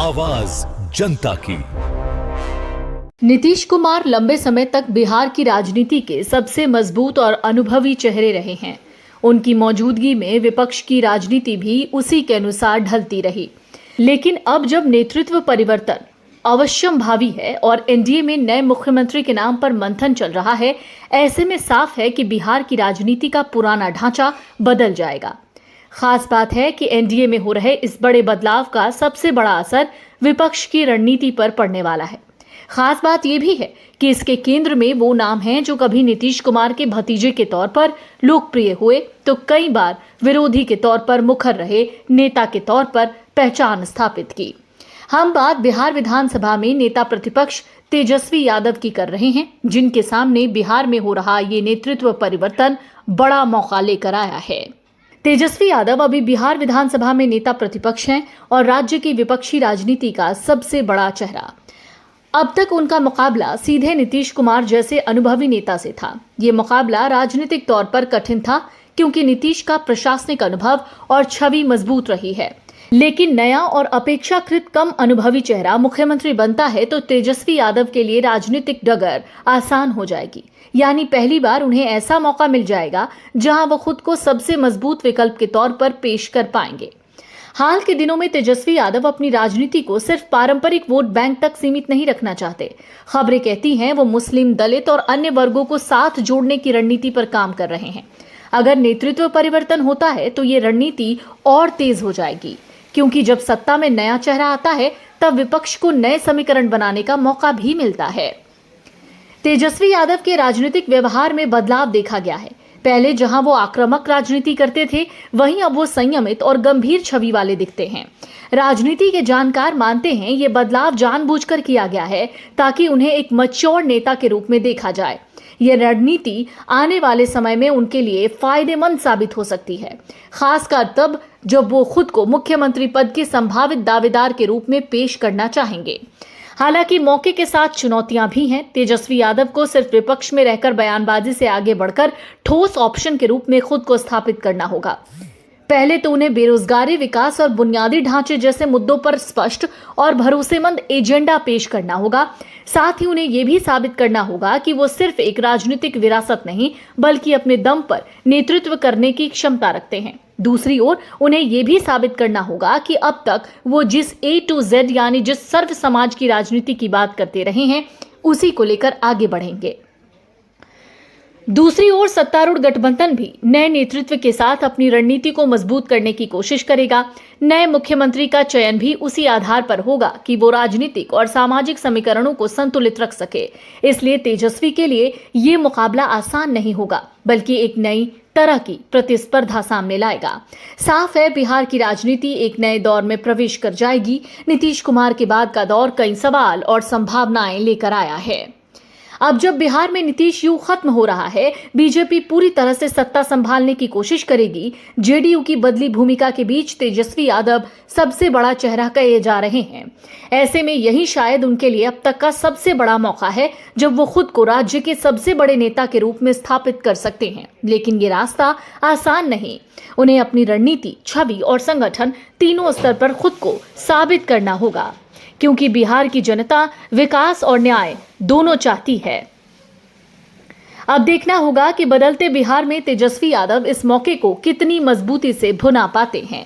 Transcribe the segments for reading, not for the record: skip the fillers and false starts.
आवाज जनता की। नीतीश कुमार लंबे समय तक बिहार की राजनीति के सबसे मजबूत और अनुभवी चेहरे रहे हैं। उनकी मौजूदगी में विपक्ष की राजनीति भी उसी के अनुसार ढलती रही। लेकिन अब जब नेतृत्व परिवर्तन अवश्यंभावी है और एनडीए में नए मुख्यमंत्री के नाम पर मंथन चल रहा है, ऐसे में साफ है कि बिहार की राजनीति का पुराना ढांचा बदल जाएगा। खास बात है कि एनडीए में हो रहे इस बड़े बदलाव का सबसे बड़ा असर विपक्ष की रणनीति पर पड़ने वाला है। खास बात यह भी है कि इसके केंद्र में वो नाम हैं जो कभी नीतीश कुमार के भतीजे के तौर पर लोकप्रिय हुए तो कई बार विरोधी के तौर पर मुखर रहे नेता के तौर पर पहचान स्थापित की। हम बात बिहार विधानसभा में नेता प्रतिपक्ष तेजस्वी यादव की कर रहे हैं, जिनके सामने बिहार में हो रहा ये नेतृत्व परिवर्तन बड़ा मौका लेकर आया है। तेजस्वी यादव अभी बिहार विधानसभा में नेता प्रतिपक्ष हैं और राज्य की विपक्षी राजनीति का सबसे बड़ा चेहरा। अब तक उनका मुकाबला सीधे नीतीश कुमार जैसे अनुभवी नेता से था। ये मुकाबला राजनीतिक तौर पर कठिन था क्योंकि नीतीश का प्रशासनिक अनुभव और छवि मजबूत रही है। लेकिन नया और अपेक्षाकृत कम अनुभवी चेहरा मुख्यमंत्री बनता है तो तेजस्वी यादव के लिए राजनीतिक डगर आसान हो जाएगी। यानी पहली बार उन्हें ऐसा मौका मिल जाएगा जहां वो खुद को सबसे मजबूत विकल्प के तौर पर पेश कर पाएंगे। हाल के दिनों में तेजस्वी यादव अपनी राजनीति को सिर्फ पारंपरिक वोट बैंक तक सीमित नहीं रखना चाहते। खबरें कहती हैं वो मुस्लिम, दलित और अन्य वर्गों को साथ जोड़ने की रणनीति पर काम कर रहे हैं। अगर नेतृत्व परिवर्तन होता है तो ये रणनीति और तेज हो जाएगी, क्योंकि जब सत्ता में नया चेहरा आता है तब विपक्ष को नए समीकरण बनाने का मौका भी मिलता है। तेजस्वी यादव के राजनीतिक व्यवहार में बदलाव देखा गया है। पहले जहां वो आक्रामक राजनीति करते थे, वहीं अब वो संयमित और गंभीर छवि वाले दिखते हैं। राजनीति के जानकार मानते हैं ये बदलाव जानबूझकर किया गया है ताकि उन्हें एक मैच्योर नेता के रूप में देखा जाए। ये रणनीति आने वाले समय में उनके लिए फायदेमंद साबित हो सकती है, खासकर तब जब वो खुद को मुख्यमंत्री पद के संभावित दावेदार के रूप में पेश करना चाहेंगे। हालांकि मौके के साथ चुनौतियां भी हैं। तेजस्वी यादव को सिर्फ विपक्ष में रहकर बयानबाजी से आगे बढ़कर ठोस ऑप्शन के रूप में खुद को स्थापित करना होगा। पहले तो उन्हें बेरोजगारी, विकास और बुनियादी ढांचे जैसे मुद्दों पर स्पष्ट और भरोसेमंद एजेंडा पेश करना होगा। साथ ही उन्हें यह भी साबित करना होगा कि वो सिर्फ एक राजनीतिक विरासत नहीं बल्कि अपने दम पर नेतृत्व करने की क्षमता रखते हैं। दूसरी ओर उन्हें यह भी साबित करना होगा कि अब तक वो जिस A to Z यानी जिस सर्व समाज की राजनीति की बात करते रहे हैं उसी को लेकर आगे बढ़ेंगे। दूसरी ओर सत्तारूढ़ गठबंधन भी नए नेतृत्व के साथ अपनी रणनीति को मजबूत करने की कोशिश करेगा। नए मुख्यमंत्री का चयन भी उसी आधार पर होगा कि वो राजनीतिक और सामाजिक समीकरणों को संतुलित रख सके। इसलिए तेजस्वी के लिए ये मुकाबला आसान नहीं होगा, बल्कि एक नई तरह की प्रतिस्पर्धा सामने लाएगा। साफ है बिहार की राजनीति एक नए दौर में प्रवेश कर जाएगी। नीतीश कुमार के बाद का दौर कई सवाल और संभावनाएं लेकर आया है। अब जब बिहार में नीतीश यूं खत्म हो रहा है, बीजेपी पूरी तरह से सत्ता संभालने की कोशिश करेगी। जेडीयू की बदली भूमिका के बीच तेजस्वी यादव सबसे बड़ा चेहरा कहे जा रहे हैं। ऐसे में यही शायद उनके लिए अब तक का सबसे बड़ा मौका है जब वो खुद को राज्य के सबसे बड़े नेता के रूप में स्थापित कर सकते हैं। लेकिन ये रास्ता आसान नहीं। उन्हें अपनी रणनीति, छवि और संगठन तीनों स्तर पर खुद को साबित करना होगा, क्योंकि बिहार की जनता विकास और न्याय दोनों चाहती है। अब देखना होगा कि बदलते बिहार में तेजस्वी यादव इस मौके को कितनी मजबूती से भुना पाते हैं।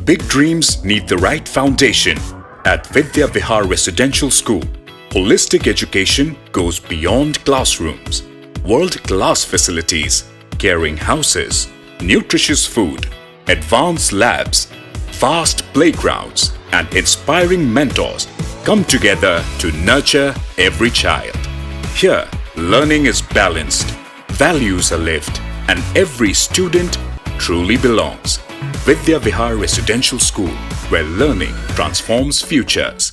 Big dreams need the right foundation. At Vidya Vihar Residential School, holistic education goes beyond classrooms. World-class facilities, caring houses, nutritious food, advanced labs, vast playgrounds, and inspiring mentors come together to nurture every child. Here, learning is balanced, values are lived, and every student truly belongs. Vidya Vihar Residential School, where learning transforms futures.